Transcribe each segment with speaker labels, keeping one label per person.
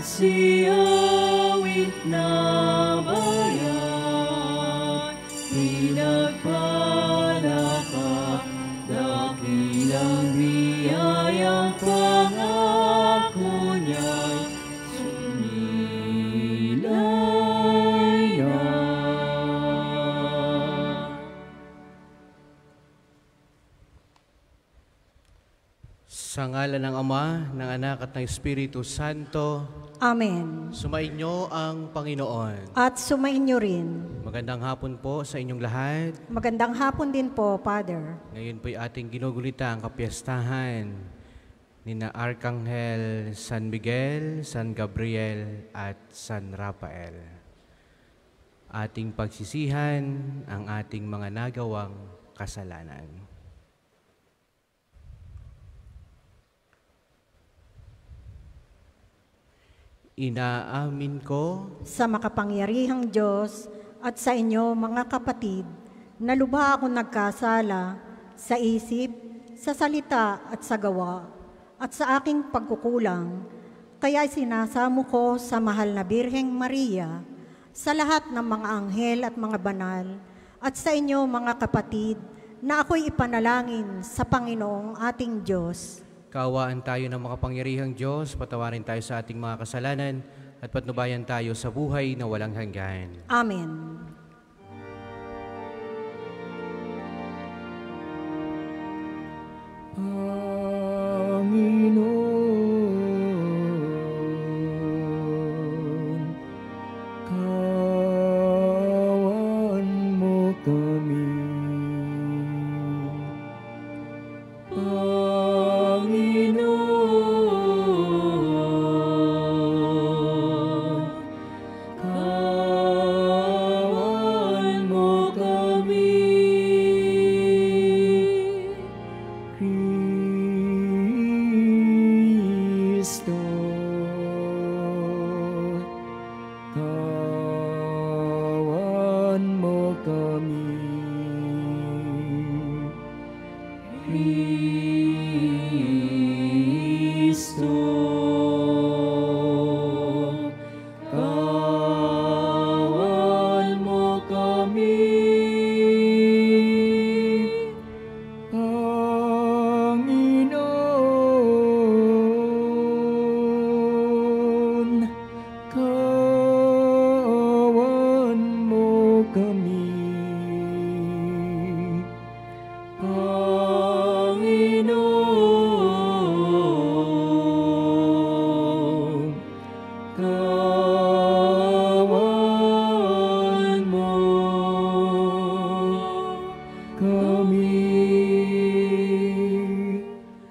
Speaker 1: siawit na bayan, pinagpala ka, dakilang biyayang pangako niya'y sumilay na.
Speaker 2: Sa ngalan ng Ama, ng Anak at ng Espiritu Santo.
Speaker 3: Amen.
Speaker 2: Sumainyo ang Panginoon.
Speaker 3: At sumainyo rin.
Speaker 2: Magandang hapon po sa inyong lahat.
Speaker 3: Magandang hapon din po, Father.
Speaker 2: Ngayon po'y ating ginugulita ang kapiyastahan ni na Arkanghel San Miguel, San Gabriel at San Rafael. Ating pagsisihan ang ating mga nagawang kasalanan. Inaamin ko
Speaker 3: sa makapangyarihang Diyos at sa inyo mga kapatid, na lubha ako nagkasala sa isip, sa salita at sa gawa, at sa aking pagkukulang. Kaya sinasamo ko sa mahal na Birheng Maria, sa lahat ng mga anghel at mga banal, at sa inyo mga kapatid, na ako'y ipanalangin sa Panginoong ating Diyos.
Speaker 2: Kaawaan tayo ng makapangyarihang Diyos, patawarin tayo sa ating mga kasalanan, at patnubayan tayo sa buhay na walang hanggan.
Speaker 3: Amen.
Speaker 1: Panginoon, kawan mo kami.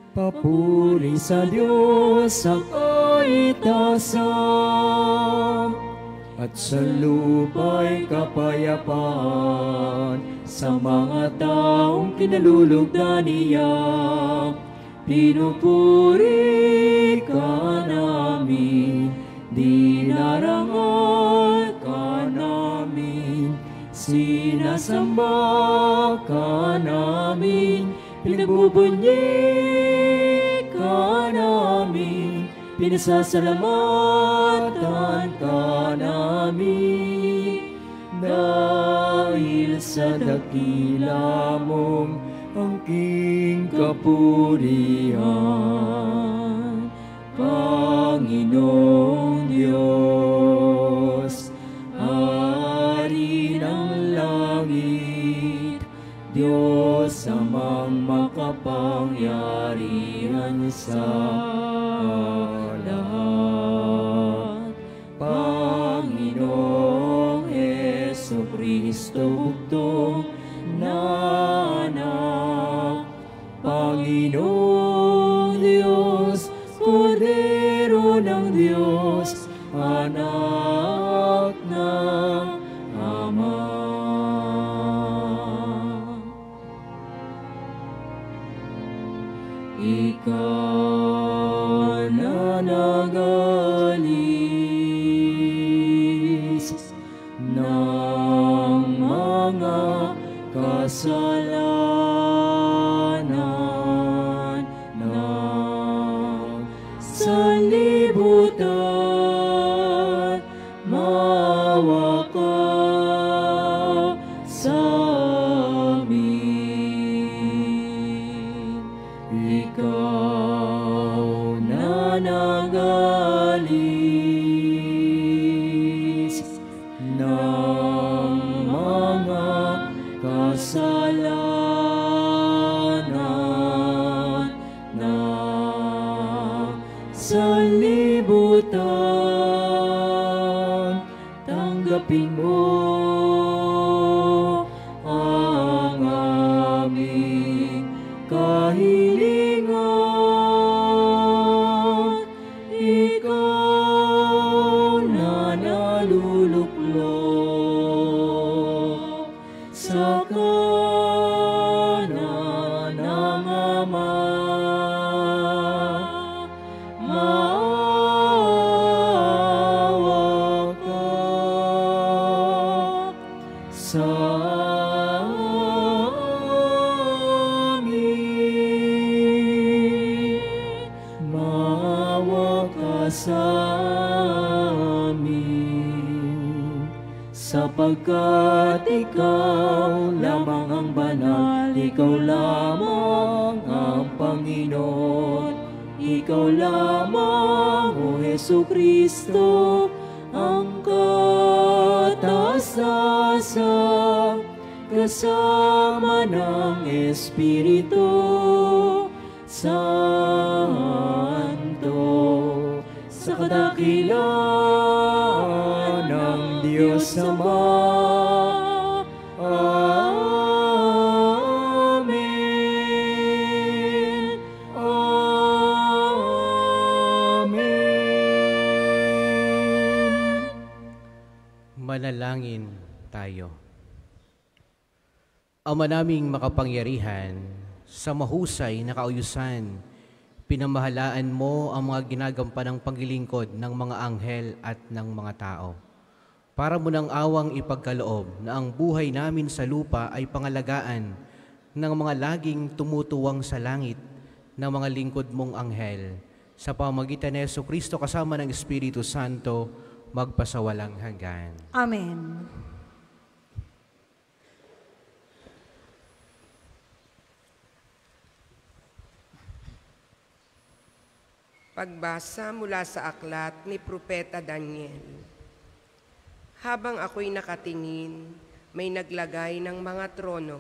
Speaker 1: Papuri sa Diyos ako'y tasam, at sa lupa'y kapayapaan sa mga taong kinalulugdan niya. Pinupuri ka namin, dinarangal ka namin, sinasamba ka namin, pinagbubunyi ka namin, pinasasalamatan ka namin, dahil sa dakila mong angking kapurihan, Panginoong Diyos, Hari ng langit, Diyos amang makapangyarihan sa lahat, Panginoong Jesucristo, bugtong na anak, Panginoong Diyos, Kordero ng Diyos, anak ng Ama. Ikaw na nag-alis ng mga kasalanan ng sanlibutan, mag-alis ng mga kasalanan na sa libutan. Tanggapin mo ang aming kahilingan. Ikaw na naluluklok sa kanan ng Ama. Maawa ka sa amin. Maawa ka sa amin. Sapagkat ikaw lamang ang banal, ikaw lamang ang Panginoon, ikaw lamang, O Jesucristo, ang kataas-taasang kasama ng Espiritu Santo, sa kadakilaan ng Diyos Ama. Amen. Amen.
Speaker 2: Manalangin tayo. Ama naming makapangyarihan, sa mahusay na kauyusan, pinamahalaan mo ang mga ginagampanang paglilingkod ng mga anghel at ng mga tao. Para mo ng awang ipagkaloob na ang buhay namin sa lupa ay pangalagaan ng mga laging tumutuwang sa langit ng mga lingkod mong anghel. Sa pamamagitan ni Jesucristo kasama ng Espiritu Santo, magpasawalang hanggan.
Speaker 3: Amen.
Speaker 4: Pagbasa mula sa aklat ni Propeta Daniel. Habang ako'y nakatingin, may naglagay ng mga trono.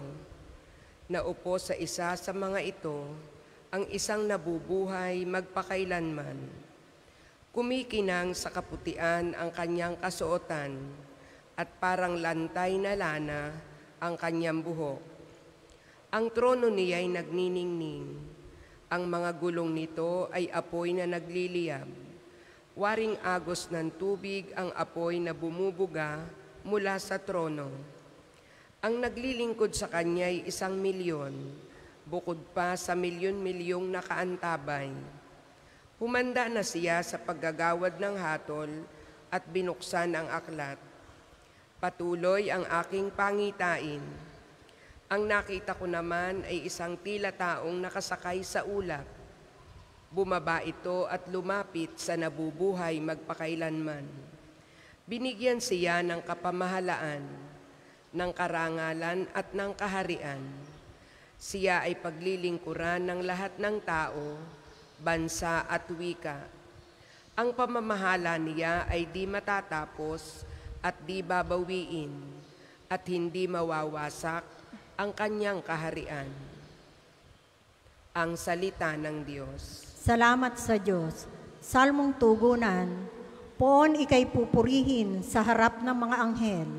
Speaker 4: Naupo sa isa sa mga ito, ang isang nabubuhay magpakailanman. Kumikinang sa kaputian ang kanyang kasuotan, at parang lantay na lana ang kanyang buhok. Ang trono niya'y nagniningning. Ang mga gulong nito ay apoy na nagliliyab. Waring agos ng tubig ang apoy na bumubuga mula sa trono. Ang naglilingkod sa kanya'y 1,000,000, bukod pa sa milyon-milyong nakaantabay. Humanda na siya sa paggagawad ng hatol at binuksan ang aklat. Patuloy ang aking pangitain. Ang nakita ko naman ay isang tila taong nakasakay sa ulap. Bumaba ito at lumapit sa nabubuhay magpakailanman. Binigyan siya ng kapamahalaan, ng karangalan at ng kaharian. Siya ay paglilingkuran ng lahat ng tao, bansa at wika. Ang pamamahala niya ay di matatapos at di babawiin, at hindi mawawasak ang kanyang kaharian. Ang salita ng Diyos.
Speaker 3: Salamat sa Diyos. Salmong tugunan, poon ika'y pupurihin sa harap ng mga anghel.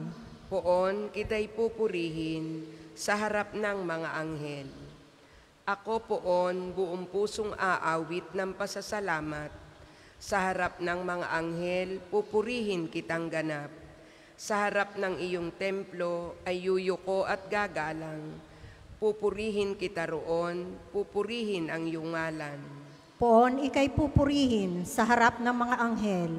Speaker 4: Poon kita'y pupurihin sa harap ng mga anghel. Ako poon buong pusong aawit ng pasasalamat. Sa harap ng mga anghel, pupurihin kitang ganap. Sa harap ng iyong templo ay yuyuko at gagalang. Pupurihin kita roon, pupurihin ang iyong ngalan.
Speaker 3: Poon ika'y pupurihin sa harap ng mga anghel.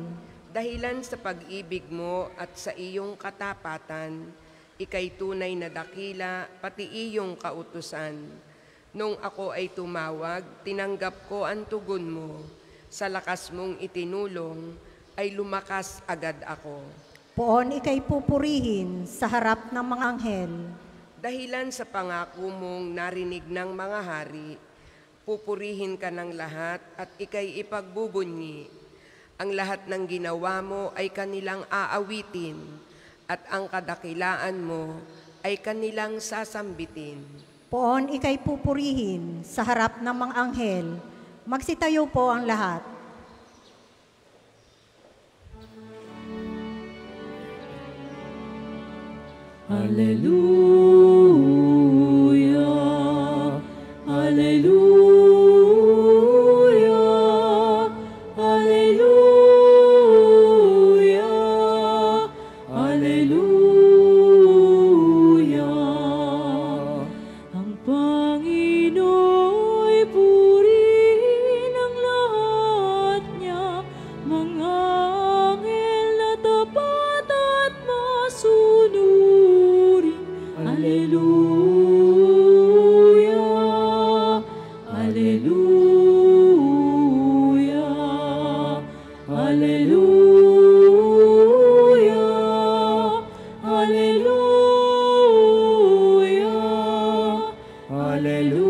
Speaker 4: Dahilan sa pag-ibig mo at sa iyong katapatan, ika'y tunay na dakila, pati iyong kautusan. Nung ako ay tumawag, tinanggap ko ang tugon mo. Sa lakas mong itinulong, ay lumakas agad ako.
Speaker 3: Poon ika'y pupurihin sa harap ng mga anghel.
Speaker 4: Dahilan sa pangako mong narinig ng mga hari, Pupurihin ka ng lahat at ika'y ipagbubunyi. Ang lahat ng ginawa mo ay kanilang aawitin at ang kadakilaan mo ay kanilang sasambitin.
Speaker 3: Poon ika'y pupurihin sa harap ng mga anghel. Magsitayo po ang lahat.
Speaker 1: Hallelujah, Hallelujah, Hallelujah, Hallelujah. Ang Panginoo'y purihin ang lahat niya, mga anghel na tapat at masunurin. Hallelujah, Hallelujah, Hallelujah, Hallelujah, Hallelujah.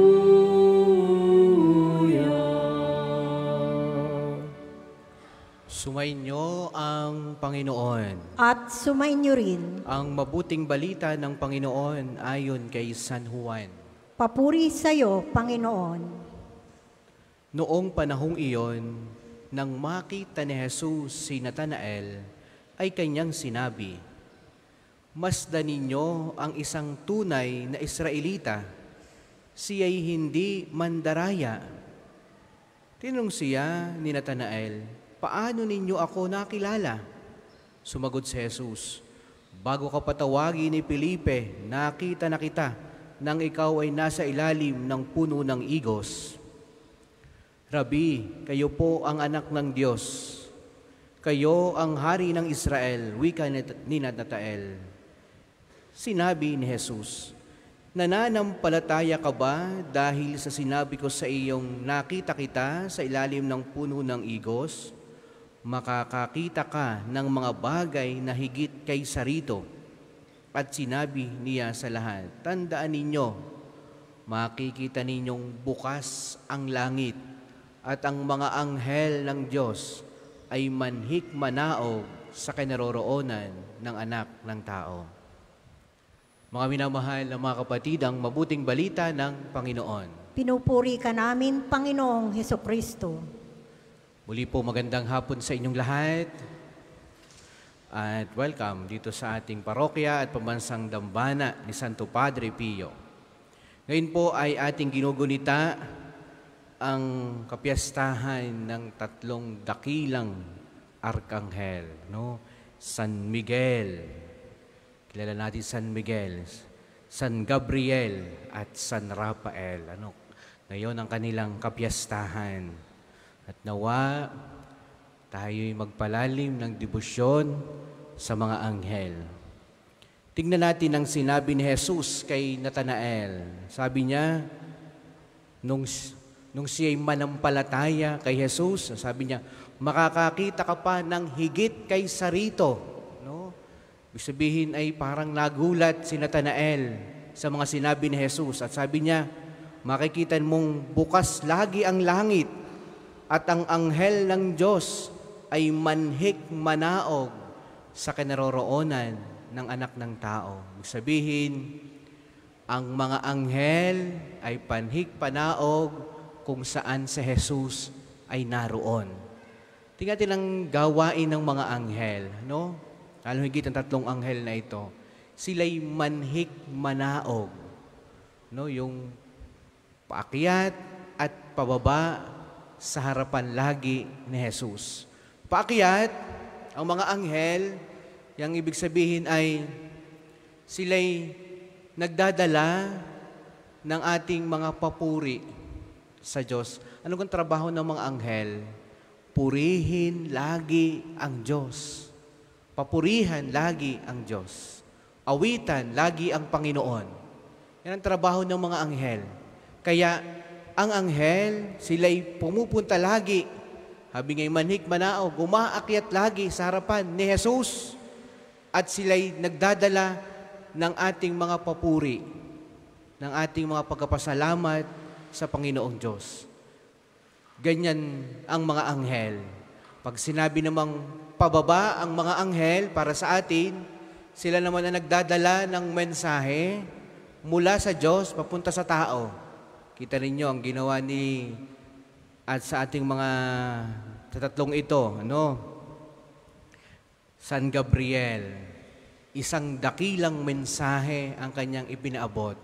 Speaker 2: Sumainyo ang Panginoon.
Speaker 3: At sumainyo rin.
Speaker 2: Ang mabuting balita ng Panginoon ayon kay San Juan.
Speaker 3: Papuri sa iyo, Panginoon.
Speaker 2: Noong panahong iyon, nang makita ni Jesus si Natanael, ay kanyang sinabi, "Masdan ninyo ang isang tunay na Israelita, siya'y hindi mandaraya." Tinanong siya ni Natanael, "Paano ninyo ako nakilala?" Sumagot si Jesus, "Bago ka patawagin ni Felipe, nakita na kita nang ikaw ay nasa ilalim ng puno ng igos." "Rabi, kayo po ang anak ng Diyos. Kayo ang hari ng Israel," wika ni Natanael. Sinabi ni Jesus, "Nananampalataya ka ba dahil sa sinabi ko sa iyong nakita kita sa ilalim ng puno ng igos? Makakakita ka ng mga bagay na higit kaysa rito." At sinabi niya sa lahat, "Tandaan ninyo, makikita ninyong bukas ang langit at ang mga anghel ng Diyos ay manhik-manaog sa kinaroroonan ng anak ng tao." Mga minamahal na mga kapatid, ang mabuting balita ng Panginoon.
Speaker 3: Pinupuri ka namin, Panginoong Hesukristo.
Speaker 2: Muli po magandang hapon sa inyong lahat at welcome dito sa ating parokya at pambansang dambana ni Santo Padre Pio. Ngayon po ay ating ginugunita ang kapiyastahan ng tatlong dakilang arkanghel, no? San Miguel, kilala natin San Miguel, San Gabriel at San Rafael. Ngayon ang kanilang kapiyastahan. At nawa tayo'y magpalalim ng debosyon sa mga anghel. Tingnan natin ang sinabi ni Jesus kay Natanael. Sabi niya, nung siya'y manampalataya kay Jesus, sabi niya, "Makakakita ka pa ng higit kaysa rito." No? Ibig sabihin ay parang nagulat si Natanael sa mga sinabi ni Jesus. At sabi niya, makikita mong bukas lagi ang langit at ang anghel ng Diyos ay manhik-manaog sa kinaroroonan ng anak ng tao. Ibig sabihin, ang mga anghel ay panhik-panaog kung saan si Jesus ay naroon. Tingnan natin ang gawain ng mga anghel, no? Lalo higit ang tatlong anghel na ito. Sila'y manhik-manaog, no? Yung paakyat at pababa sa harapan lagi ni Jesus. Paakyat, ang mga anghel, yung ibig sabihin ay sila'y nagdadala ng ating mga papuri sa Diyos. Ano kang trabaho ng mga anghel? Purihin lagi ang Diyos. Papurihan lagi ang Diyos. Awitan lagi ang Panginoon. Yan ang trabaho ng mga anghel. Kaya ang anghel, sila'y pumupunta lagi. Habi nga'y manhik-manaog, umaakyat lagi sa harapan ni Jesus. At sila'y nagdadala ng ating mga papuri, ng ating mga pagkapasalamat sa Panginoong Diyos. Ganyan ang mga anghel. Pag sinabi namang pababa ang mga anghel para sa atin, sila naman ang nagdadala ng mensahe mula sa Diyos papunta sa tao. Kita ninyo ang ginawa ni at sa ating mga tatlong ito, San Gabriel, isang dakilang mensahe ang kanyang ipinaabot.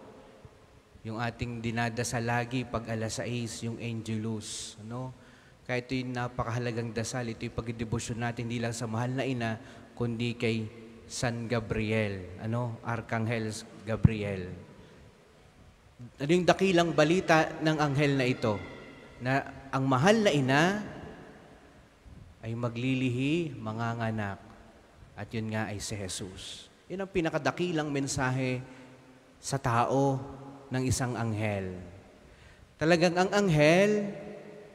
Speaker 2: Yung ating dinadasal lagi pag alas 6, yung Angelus. Kaya ito yung napakahalagang dasal, ito yung pagdedebosyon natin hindi lang sa mahal na ina, kundi kay San Gabriel, Arkanghel Gabriel. Ano yung dakilang balita ng anghel na ito? Na ang mahal na ina ay maglilihi, manganganak. At yun nga ay si Jesus. Yun ang pinakadakilang mensahe sa tao ng isang anghel. Talagang ang anghel,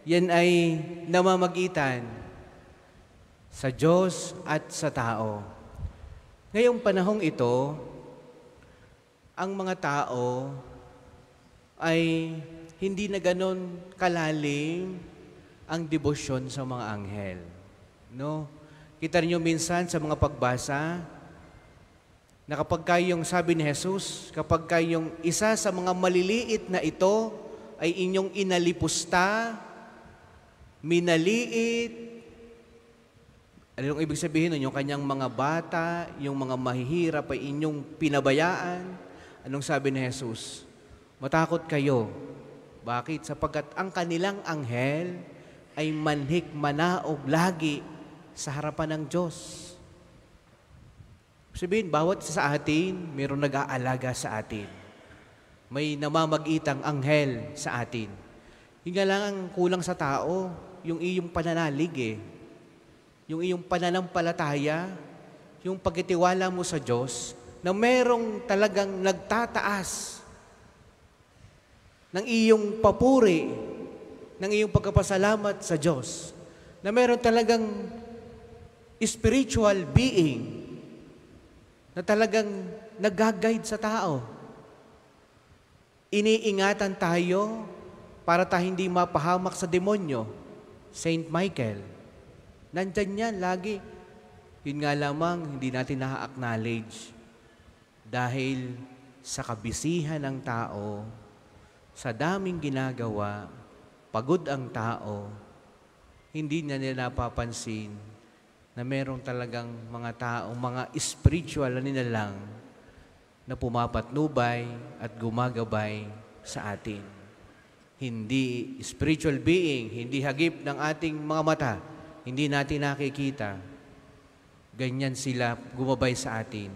Speaker 2: yan ay namamagitan sa Diyos at sa tao. Ngayong panahong ito, ang mga tao ay hindi na ganon kalalim ang debosyon sa mga anghel. Kita niyo minsan sa mga pagbasa, na kapag kayong, sabi ni Jesus, kapag kayong isa sa mga maliliit na ito ay inyong inalipusta, minaliit, anong ibig sabihin nun? Yung kanyang mga bata, yung mga mahihirap ay inyong pinabayaan. Anong sabi ni Jesus? Matakot kayo. Bakit? Sapagkat ang kanilang anghel ay manhik manaog lagi sa harapan ng Diyos. Sabihin, bawat isa sa atin, mayroong nag-aalaga sa atin. May namamagitang anghel sa atin. Yung nga lang ang kulang sa tao, yung iyong pananalig Yung iyong pananampalataya, yung pagtitiwala mo sa Diyos, na mayroong talagang nagtataas ng iyong papuri, ng iyong pagkapasalamat sa Diyos, na mayroong talagang spiritual being na talagang nag-guide sa tao. Iniingatan tayo para tayo hindi mapahamak sa demonyo. Saint Michael, nandyan yan lagi. Yun nga lamang, hindi natin na-acknowledge dahil sa kabisihan ng tao, sa daming ginagawa, pagod ang tao, hindi na nila napapansin na merong talagang mga tao, mga spiritual na nilalang na pumapatnubay at gumagabay sa atin. Hindi spiritual being, hindi hagip ng ating mga mata, hindi natin nakikita. Ganyan sila gumabay sa atin.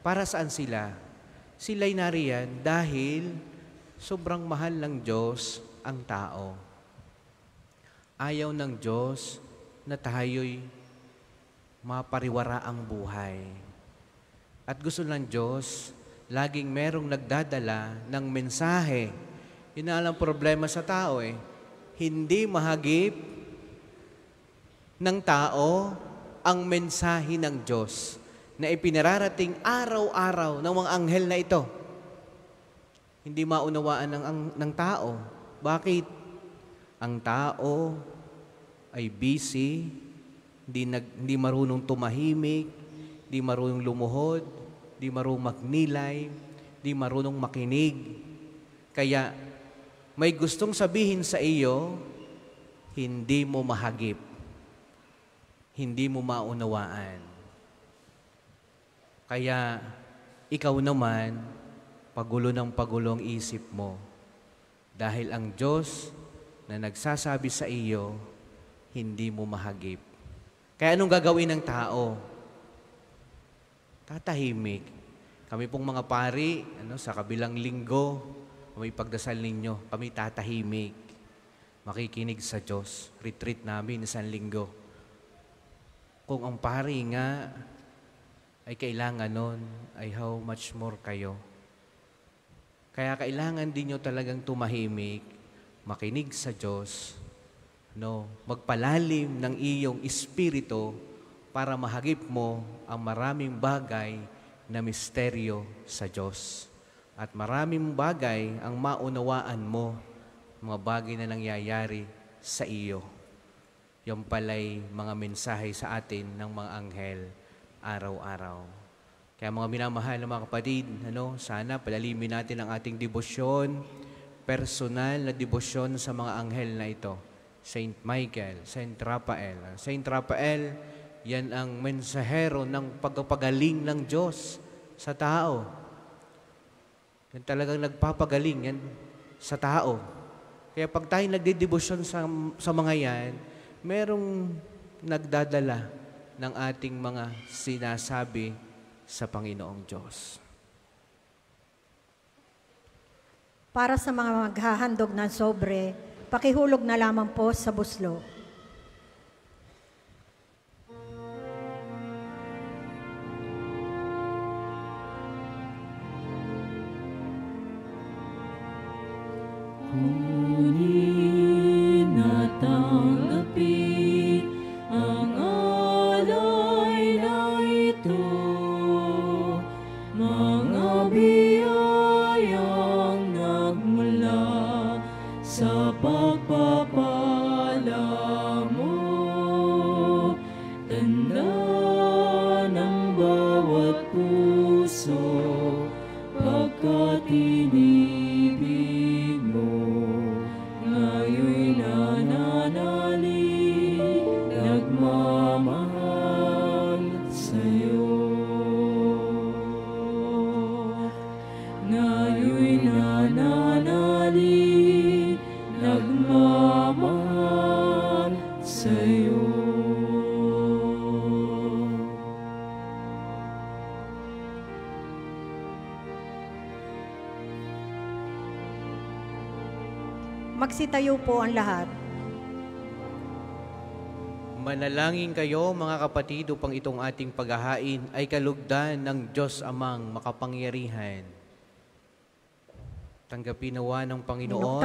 Speaker 2: Para saan sila? Sila'y nariyan dahil sobrang mahal ng Diyos ang tao. Ayaw ng Diyos na tayo'y mapariwara ang buhay. At gusto ng Diyos, laging merong nagdadala ng mensahe. Yun na lang problema sa tao Hindi mahagip ng tao ang mensahe ng Diyos na ipinararating araw-araw ng mga anghel na ito. Hindi maunawaan ng tao. Bakit? Ang tao ay busy, hindi marunong tumahimik, hindi marunong lumuhod, hindi marunong magnilay, hindi marunong makinig. Kaya may gustong sabihin sa iyo, hindi mo mahagip, hindi mo maunawaan. Kaya ikaw naman, pagulo ng pagulo ang isip mo. Dahil ang Diyos na nagsasabi sa iyo, hindi mo mahagip. Kaya anong gagawin ng tao? Tatahimik. Kami pong mga pari, sa kabilang linggo, may pagdasal ninyo, kami tatahimik. Makikinig sa Diyos. Retreat namin isang linggo. Kung ang pari nga ay kailangan nun, ay how much more kayo. Kaya kailangan din nyo talagang tumahimik, makinig sa Diyos, magpalalim ng iyong espiritu para mahagip mo ang maraming bagay na misteryo sa Diyos. At maraming bagay ang maunawaan mo, mga bagay na nangyayari sa iyo. Yung pala'y mga mensahe sa atin ng mga anghel araw-araw. Kaya mga minamahal na mga kapatid, sana palalimin natin ang ating debosyon, personal na debosyon sa mga anghel na ito. Saint Michael, Saint Raphael. Saint Raphael, yan ang mensahero ng pagpapagaling ng Diyos sa tao. Yan talagang nagpapagaling yan sa tao. Kaya pag tayo nagdedebosyon sa mga yan, merong nagdadala ng ating mga sinasabi sa Panginoong Diyos.
Speaker 3: Para sa mga maghahandog ng sobre, pakihulog na lamang po sa buslo.
Speaker 1: Kunin at tanggapin ang alay na ito, mga biyayang nagmula sa pagpapala mo. Tanda ng bawat puso pagkat inibig mo. Ngayon'y nananalig, nagmamahal sa'yo. Ngayon'y nananalig, nagmamahal sa'yo.
Speaker 3: Magsitayo po ang lahat.
Speaker 2: Manalangin kayo mga kapatid upang itong ating paghahain ay kalugdan ng Diyos Amang makapangyarihan. Tanggapin nawa ng Panginoon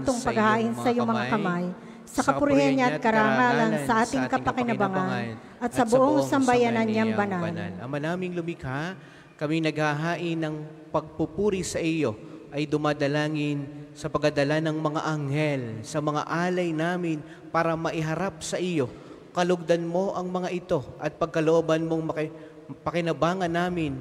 Speaker 3: itong paghahain sa iyong mga kamay, sa kapurihan niya at karangalan sa ating kapakinabangan at sa buong sambayanan niyang banal.
Speaker 2: Ama naming lumikha, kami naghahain ng pagpupuri sa iyo ay dumadalangin sa pagdadala ng mga anghel sa mga alay namin para maiharap sa iyo. Kalugdan mo ang mga ito at pagkalooban mong pakinabangan naming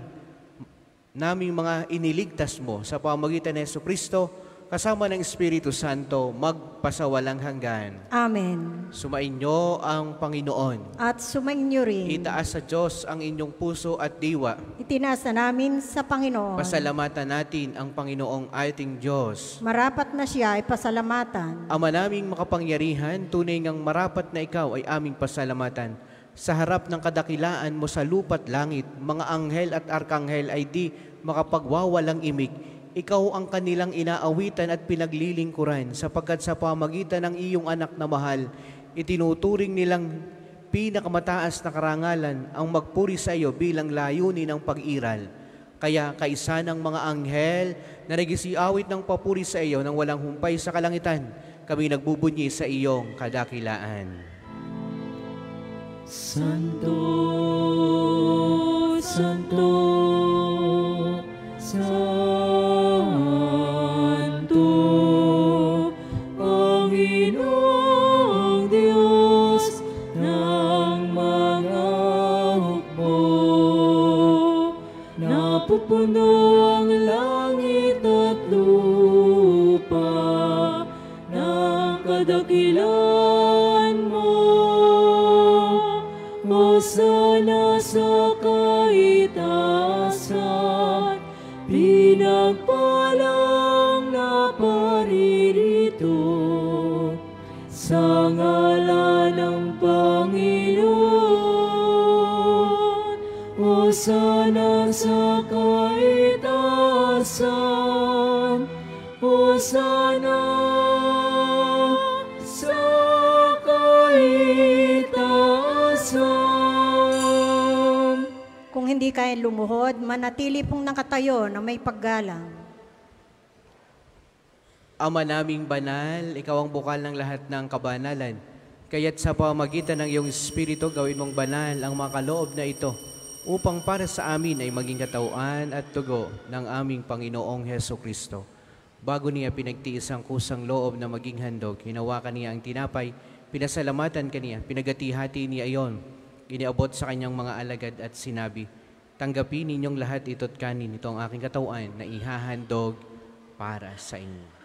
Speaker 2: mga iniligtas mo sa pamamagitan ni Jesucristo kasama ng Espiritu Santo magpasawalang hanggan.
Speaker 3: Amen.
Speaker 2: Sumainyo ang Panginoon.
Speaker 3: At sumainyo rin.
Speaker 2: Itaas sa Diyos ang inyong puso at diwa.
Speaker 3: Itinasa namin sa Panginoon.
Speaker 2: Pasalamatan natin ang Panginoong ating Diyos.
Speaker 3: Marapat na siya ay pasalamatan.
Speaker 2: Ama naming makapangyarihan, tunay ngang marapat na ikaw ay aming pasalamatan. Sa harap ng kadakilaan mo sa lupa't langit, mga anghel at arkanghel ay di makapagwawalang imig. Ikaw ang kanilang inaawitan at pinaglilingkuran sapagkat sa pamagitan ng iyong anak na mahal, itinuturing nilang pinakamataas na karangalan ang magpuri sa iyo bilang layunin ng pag-iral. Kaya kaisa ng mga anghel na nagisiawit ng papuri sa iyo nang walang humpay sa kalangitan, kami nagbubunyi sa iyong kadakilaan.
Speaker 1: Santo, Santo, Santo, Panginoong Diyos ng mga hukbo. Napupuno ang langit at lupa ng kadakilaan mo. Hosana sa kaitaasan, pinagpalang na paririto sa ngalan ng Panginoon. Hosana sa kaitaasan, Hosana sa kaitaasan.
Speaker 3: Kung hindi kayo lumuhod, manatili pong nakatayo na may paggalang.
Speaker 2: Ama naming banal, ikaw ang bukal ng lahat ng kabanalan. Kaya't sa pamagitan ng iyong Espiritu, gawin mong banal ang mga kaloob na ito upang para sa amin ay maging katawan at tugo ng aming Panginoong Hesukristo. Bago niya pinagtiis ang kusang loob na maging handog, hinawakan niya ang tinapay, pinasalamatan kaniya, pinagati-hati niya iyon, iniabot sa kanyang mga alagad at sinabi, "Tanggapin ninyong lahat ito't kanin, ito ang aking katawan na ihahandog para sa inyo."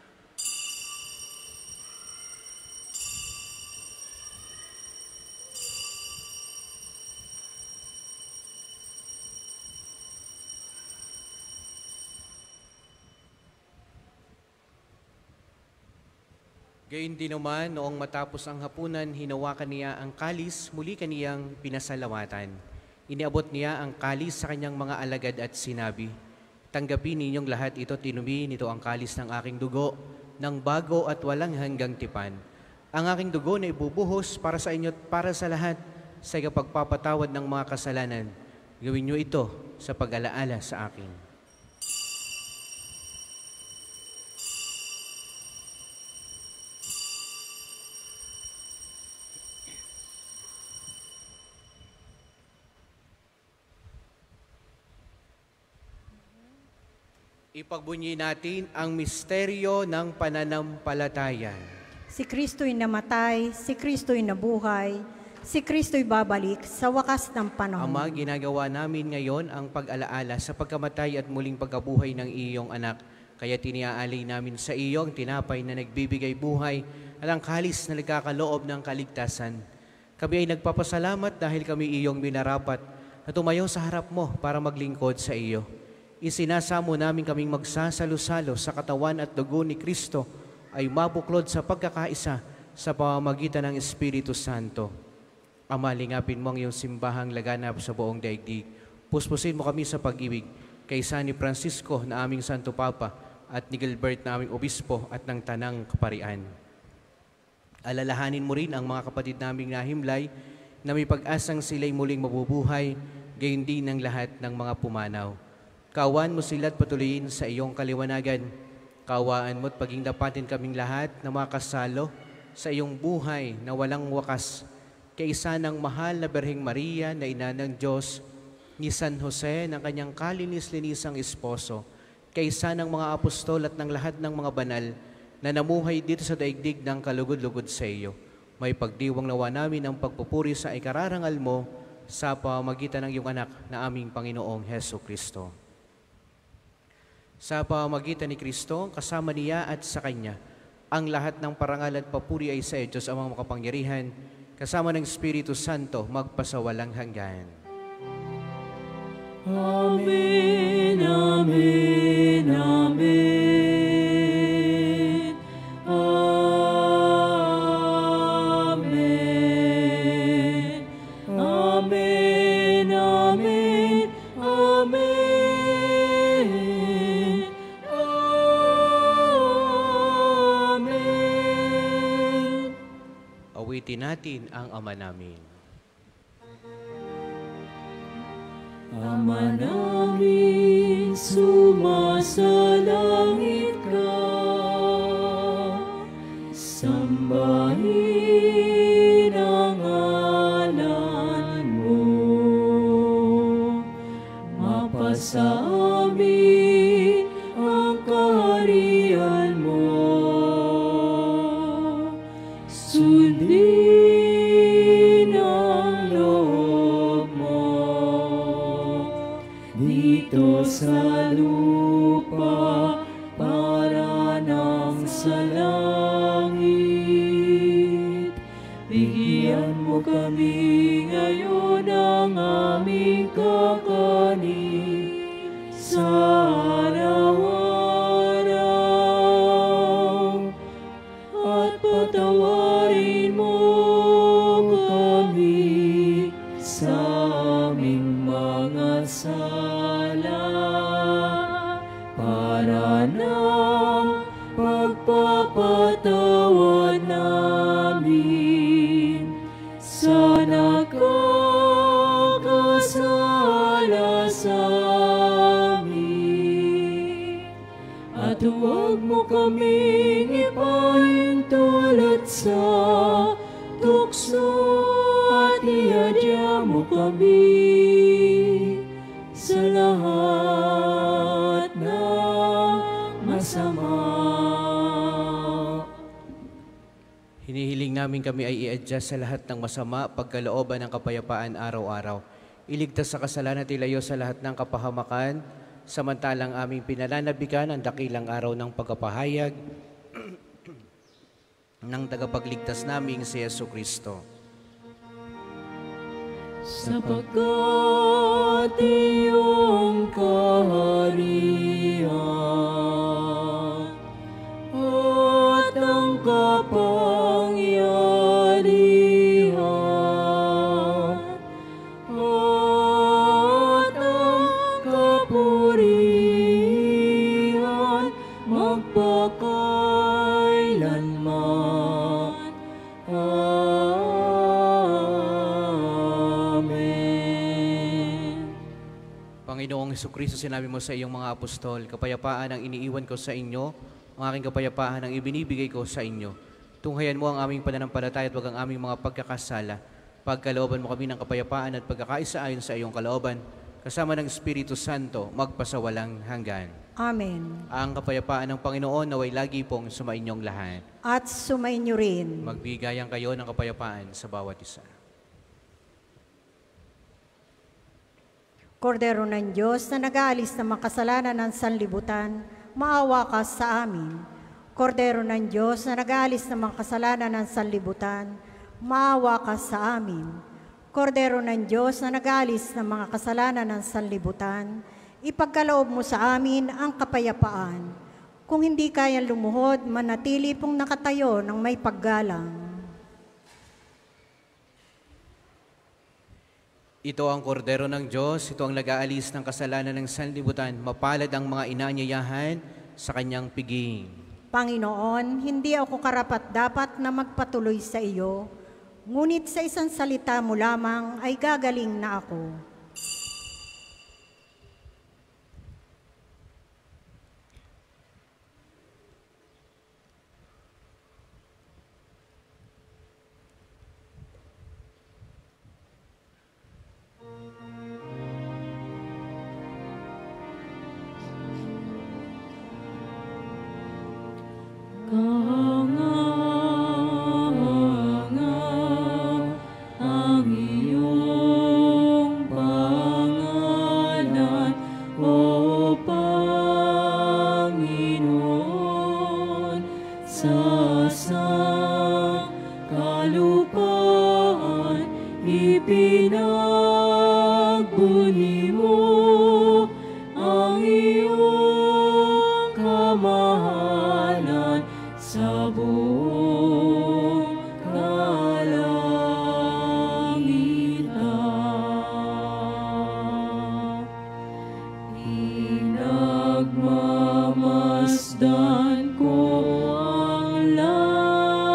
Speaker 2: Gayon din naman, noong matapos ang hapunan, hinawakan niya ang kalis, muli kaniyang pinasalamatan. Iniabot niya ang kalis sa kanyang mga alagad at sinabi, "Tanggapin ninyong lahat ito, tinumin, ito ang kalis ng aking dugo, ng bago at walang hanggang tipan. Ang aking dugo na ibubuhos para sa inyo at para sa lahat sa pagpapatawad ng mga kasalanan. Gawin niyo ito sa pag-alaala sa akin." Ipagbunyi natin ang misteryo ng pananampalataya.
Speaker 3: Si Kristo'y namatay, si Kristo'y nabuhay, si Kristo'y babalik sa wakas ng panahon.
Speaker 2: Ama, ginagawa namin ngayon ang pag-alaala sa pagkamatay at muling pagkabuhay ng iyong anak. Kaya tiniaalay namin sa iyo ang tinapay na nagbibigay buhay at ang kalis na nagkakaloob ng kaligtasan. Kami ay nagpapasalamat dahil kami iyong minarapat na tumayo sa harap mo para maglingkod sa iyo. Isinasamo namin kaming magsasalo-salo sa katawan at dugo ni Kristo ay mabuklod sa pagkakaisa sa pamamagitan ng Espiritu Santo. Ama, lingapin mo ang iyong simbahang laganap sa buong daigdig. Puspusin mo kami sa pag-ibig kay San ni Francisco na aming Santo Papa at ni Gilbert na aming Obispo at ng Tanang Kaparian. Alalahanin mo rin ang mga kapatid naming nahimlay na may pag-asang sila'y muling mabubuhay, gayon din ng lahat ng mga pumanaw. Kaawaan mo sila't patuloyin sa iyong kaliwanagan. Kaawaan mo't paging dapatin kaming lahat na makasalo sa iyong buhay na walang wakas. Kaisa ng mahal na Birheng Maria na ina ng Diyos, ni San Jose ng kanyang kalinis-linisang esposo, kaisa ng mga apostol at ng lahat ng mga banal na namuhay dito sa daigdig ng kalugod-lugod sa iyo. May pagdiwang nawa namin ang pagpupuri sa ikararangal mo sa pamamagitan ng iyong anak na aming Panginoong Heso Kristo. Sa pamamagitan ni Kristo, kasama niya at sa Kanya, ang lahat ng parangal at papuri ay sa iyo, Diyos amang makapangyarihan, kasama ng Espiritu Santo, magpasawalang hanggan.
Speaker 1: Amen, amen, amen. Amen. Amen, amen, amen. Amen.
Speaker 2: Awitin natin ang Ama namin.
Speaker 1: Ama namin, sumasalangit ka, sambahin ang ngalan mo, mapasa amin ang kaharian mo, sundin ang loob mo dito sa lupa para nang sa langit. Bigyan mo kami ngayon ng aming kakanin sa araw-araw, at patawarin mo kami sa aming mga sala, para ng pagpapatawad namin sa nagkakasala sa amin. At huwag mo kaming ipahintulot sa tukso, at iadya mo kami sa lahat ng masama.
Speaker 2: namin kami ay i-adjust sa lahat ng masama, pagkalooban ng kapayapaan araw-araw. Iligtas sa kasalanan at ilayo sa lahat ng kapahamakan, samantalang aming pinananabikan ang dakilang araw ng pagkapahayag ng tagapagligtas naming si Jesucristo.
Speaker 1: Sapagkat iyong kaharian at ang kapangyarihan at ang kapurihan magpakailanman. Amen.
Speaker 2: Panginoong Jesucristo, sinabi mo sa iyong mga apostol, kapayapaan ang iniiwan ko sa inyo, ang aking kapayapaan ang ibinibigay ko sa inyo. Tunghayan mo ang aming pananampalataya at wag ang aming mga pagkakasala. Pagkalooban mo kami ng kapayapaan at pagkakaisa ayon sa iyong kalooban, kasama ng Espiritu Santo, magpasawalang hanggan.
Speaker 3: Amen.
Speaker 2: Ang kapayapaan ng Panginoon naway lagi pong sumainyong lahat.
Speaker 3: At sumainyo rin.
Speaker 2: Magbigayan kayo ng kapayapaan sa bawat isa.
Speaker 3: Kordero ng Diyos na nag-aalis ng mga kasalanan ng sanlibutan, maawa ka sa amin. Kordero ng Diyos na nag-aalis ng mga kasalanan ng sanlibutan, maawa ka sa amin. Kordero ng Diyos na nag-aalis ng mga kasalanan ng sanlibutan, ipagkaloob mo sa amin ang kapayapaan. Kung hindi kayang lumuhod, manatili pong nakatayo ng may paggalang.
Speaker 2: Ito ang kordero ng Diyos, ito ang nag-aalis ng kasalanan ng sanlibutan, mapalad ang mga inaanyayahan sa kanyang piging.
Speaker 3: Panginoon, hindi ako karapat-dapat na magpatuloy sa iyo, ngunit sa isang salita mo lamang ay gagaling na ako.
Speaker 1: Ang iyong pangalan, O Panginoon, sa sangkalupaan ipinagbuni mo ang iyong kamahalan sa buong kalangitan. Pinagmamasdan ko ang langit,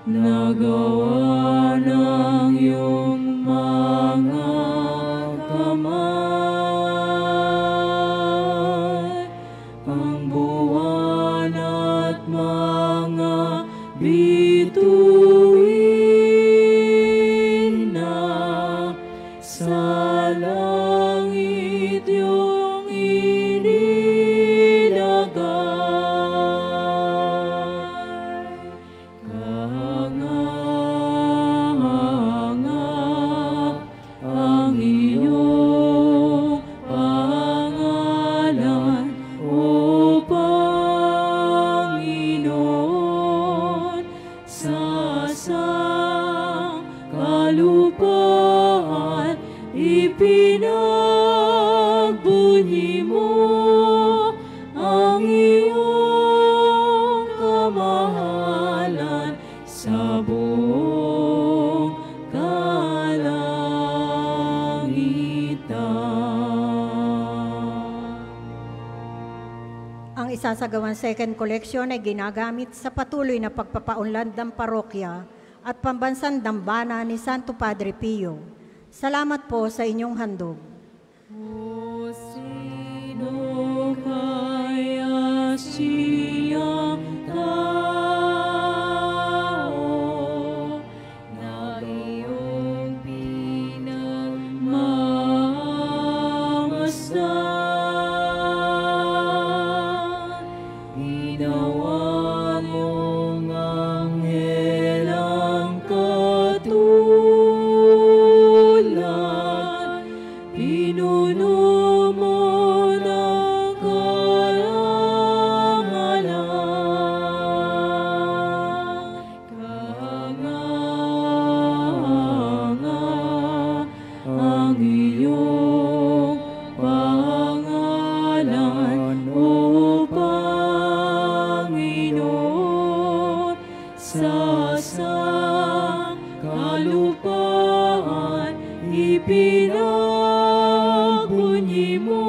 Speaker 1: nagawa ng iyong mga kamay, ang buwan at mga bituin na sa langit yung inilagay. Kahanga ang iyong pangalan, O Panginoon, sa sangkalupaan ipinagbunyi mo ang iyong kamahalan sa buong kalangitan.
Speaker 3: Ang isasagawang second collection ay ginagamit sa patuloy na pagpapaunlad ng parokya at pambansang dambana ni Santo Padre Pio. Salamat po sa inyong handog.
Speaker 1: O sino kaya siyang tao na iyong pinagmamasdan? Ginawa mong kalupaan, ipinagbunyi mo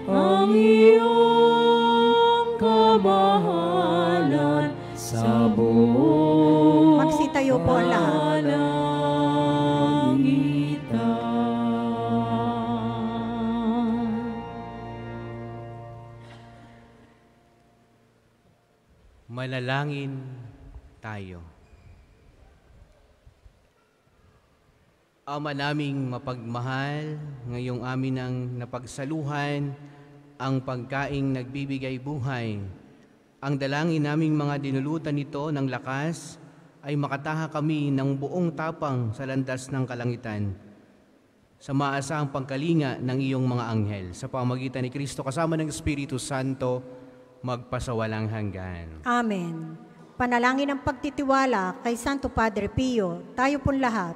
Speaker 1: ang iyong kamahalan sa buong
Speaker 3: Magsitayo po ang lahat.
Speaker 2: Manalangin tayo. Ama naming mapagmahal, ngayong amin ang napagsaluhan ang pagkaing nagbibigay buhay. Ang dalangin naming mga dinulutan nito ng lakas ay makataha kami ng buong tapang sa landas ng kalangitan sa maasahang pagkalinga ng iyong mga anghel sa pamamagitan ni Kristo kasama ng Espiritu Santo magpasawalang hanggan.
Speaker 3: Amen. Panalangin ng pagtitiwala kay Santo Padre Pio, tayo pong lahat.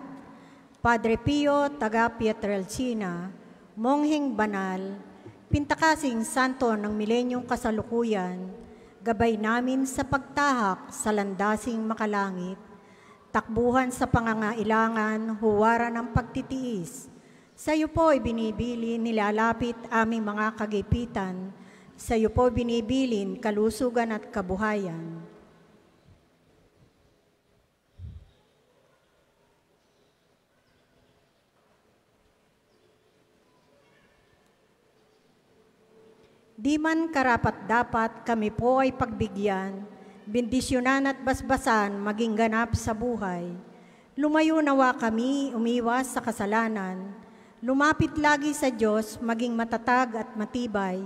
Speaker 3: Padre Pio, taga Pietrelcina, mongheng banal, pintakasing santo ng milenyong kasalukuyan, gabay namin sa pagtahak sa landasing makalangit, takbuhan sa pangangailangan, huwaran ng pagtitiis. Sa iyo po ibinibili, nilalapit aming mga kagipitan, sa iyo po binibilin kalusugan at kabuhayan. Di man karapat-dapat kami po ay pagbigyan, bendisyonan at basbasan maging ganap sa buhay. Lumayo nawa kami, umiwas sa kasalanan, lumapit lagi sa Diyos, maging matatag at matibay.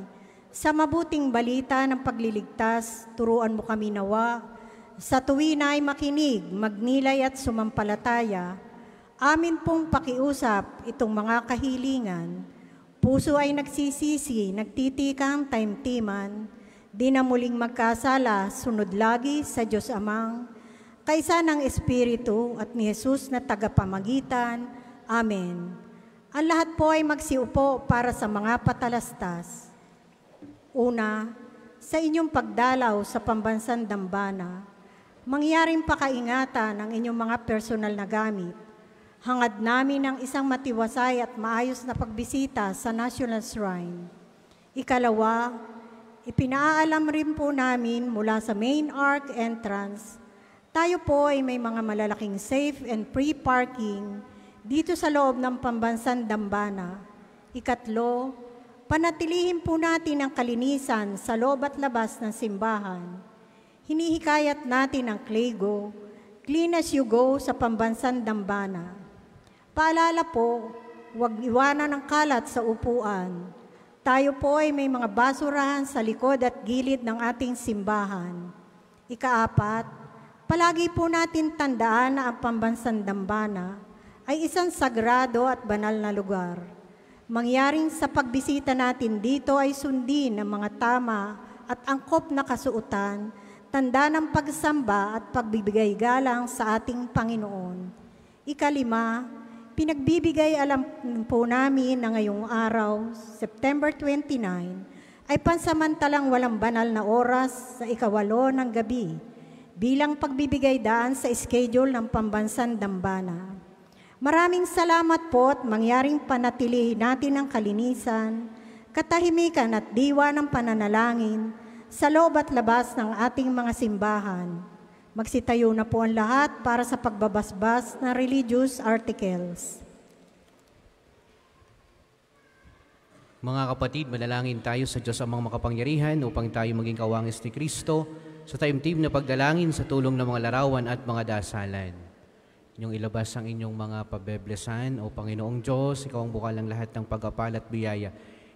Speaker 3: Sa mabuting balita ng pagliligtas, turuan mo kami nawa. Sa tuwin ay makinig, magnilay at sumampalataya. Amin pong pakiusap itong mga kahilingan. Puso ay nagsisisi, nagtitikang taimtiman. Di na muling magkasala, sunod lagi sa Diyos Amang. Kaisa ng Espiritu at ni Jesus na tagapamagitan. Amen. Ang lahat po ay magsiupo para sa mga patalastas. Una, sa inyong pagdalaw sa pambansang dambana, mangyaring pakaingatan ang inyong mga personal na gamit. Hangad namin ang isang matiwasay at maayos na pagbisita sa National Shrine. Ikalawa, ipinaalam rin po namin mula sa main arc entrance, tayo po ay may mga malalaking safe and free parking dito sa loob ng pambansang dambana. Ikatlo, panatilihin po natin ang kalinisan sa loob at labas ng simbahan. Hinihikayat natin ang Clego, clean as you go sa pambansang dambana. Paalala po, huwag iwanan ang kalat sa upuan. Tayo po ay may mga basurahan sa likod at gilid ng ating simbahan. Ikaapat, palagi po natin tandaan na ang pambansang dambana ay isang sagrado at banal na lugar. Mangyaring sa pagbisita natin dito ay sundin ang mga tama at angkop na kasuotan, tanda ng pagsamba at pagbibigay galang sa ating Panginoon. Ikalima, pinagbibigay alam po namin na ngayong araw, September 29, ay pansamantalang walang banal na oras sa 8 ng gabi bilang pagbibigay daan sa schedule ng pambansang dambana. Maraming salamat po at mangyaring panatilihin natin ang kalinisan, katahimikan at diwa ng pananalangin sa loob at labas ng ating mga simbahan. Magsitayo na po ang lahat para sa pagbabasbas ng religious articles.
Speaker 2: Mga kapatid, manalangin tayo sa Diyos Amang makapangyarihan upang tayo maging kawangis ni Kristo sa taimtim na pagdalangin sa tulong ng mga larawan at mga dasalan. Inyong ilabas ang inyong mga pabeblesan o Panginoong Diyos, ikaw ang bukal ng lahat ng pagkapal at biyaya.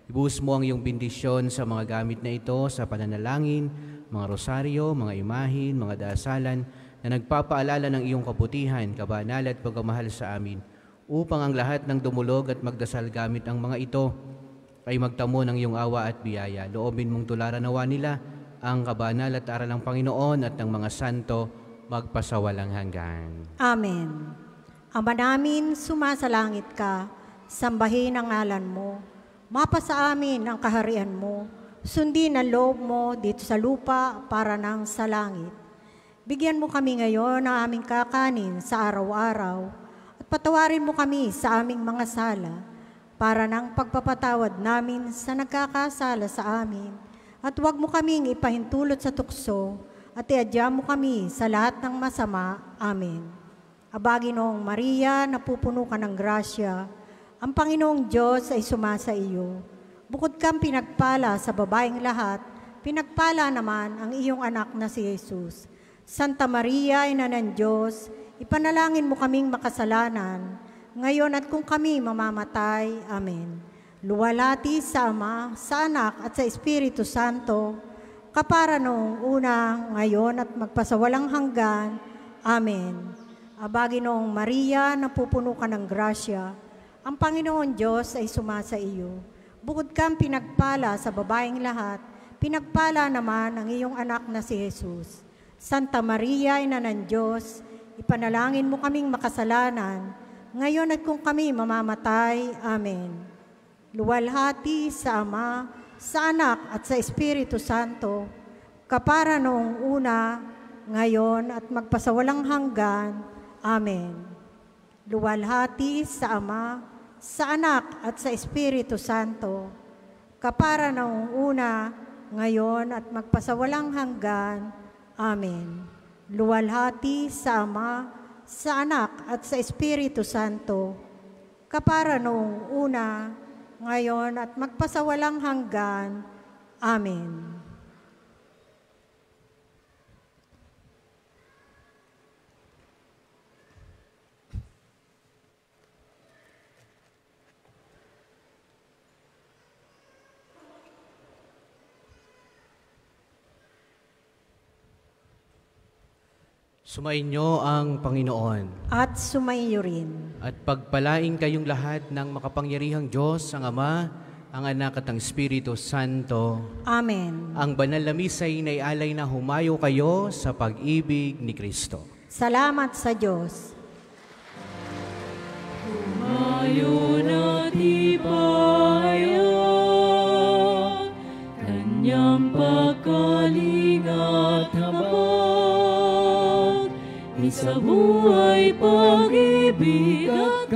Speaker 2: Ibuhos mo ang iyong bendisyon sa mga gamit na ito sa pananalangin, mga rosaryo, mga imahin, mga dasalan na nagpapaalala ng iyong kabutihan, kabanal at pagmamahal sa amin, upang ang lahat ng dumulog at magdasal gamit ang mga ito ay magtamo ng iyong awa at biyaya. Loobin mong tularan nawa nila ang kabanal at aral ng Panginoon at ng mga santo magpasawalang hanggan.
Speaker 3: Amen. Ama namin, sumasalangit ka, sambahin ang ngalan mo, mapasa amin ang kaharian mo, sundin ang loob mo dito sa lupa para nang sa langit. Bigyan mo kami ngayon ng aming kakanin sa araw-araw at patawarin mo kami sa aming mga sala para ng pagpapatawad namin sa nagkakasala sa amin. At huwag mo kaming ipahintulot sa tukso at iadya mo kami sa lahat ng masama. Amen. Aba, Ginoong Maria, napupuno ka ng grasya, ang Panginoong Diyos ay sumasa iyo. Bukod kang pinagpala sa babaeng lahat, pinagpala naman ang iyong anak na si Jesus. Santa Maria, Ina ng Diyos, ipanalangin mo kaming makasalanan, ngayon at kung kami mamamatay. Amen. Luwalhati sa Ama, sa Anak, at sa Espiritu Santo, kapara noong una, ngayon at magpasawalang hanggan. Amen. Aba, Ginoong Maria, napupuno ka ng grasya, ang Panginoon Diyos ay sumasa iyo. Bukod kang pinagpala sa babaeng lahat, pinagpala naman ang iyong anak na si Jesus. Santa Maria, Ina ng Diyos, ipanalangin mo kaming makasalanan, ngayon at kung kami mamamatay. Amen. Luwalhati sa Ama, sa Anak, at sa Espiritu Santo, kapara noong una, ngayon, at magpasawalang hanggan. Amen. Luwalhati sa Ama, sa Anak, at sa Espiritu Santo, kapara noong una, ngayon, at magpasawalang hanggan. Amen. Luwalhati sa Ama, sa Anak, at sa Espiritu Santo, kapara noong una, ngayon, at magpasawalang hanggan. Amen.
Speaker 2: Sumainyo ang Panginoon.
Speaker 3: At sumaiyo rin.
Speaker 2: At pagpalain kayong lahat ng makapangyarihang Diyos, ang Ama, ang Anak at ang Espiritu Santo.
Speaker 3: Amen.
Speaker 2: Ang banal na misa ay naialay na humayo kayo sa pag-ibig ni Kristo.
Speaker 3: Salamat sa Diyos.
Speaker 1: Humayo na tibayan, kanyang pagkalingat habang sa buhay, pag-ibig at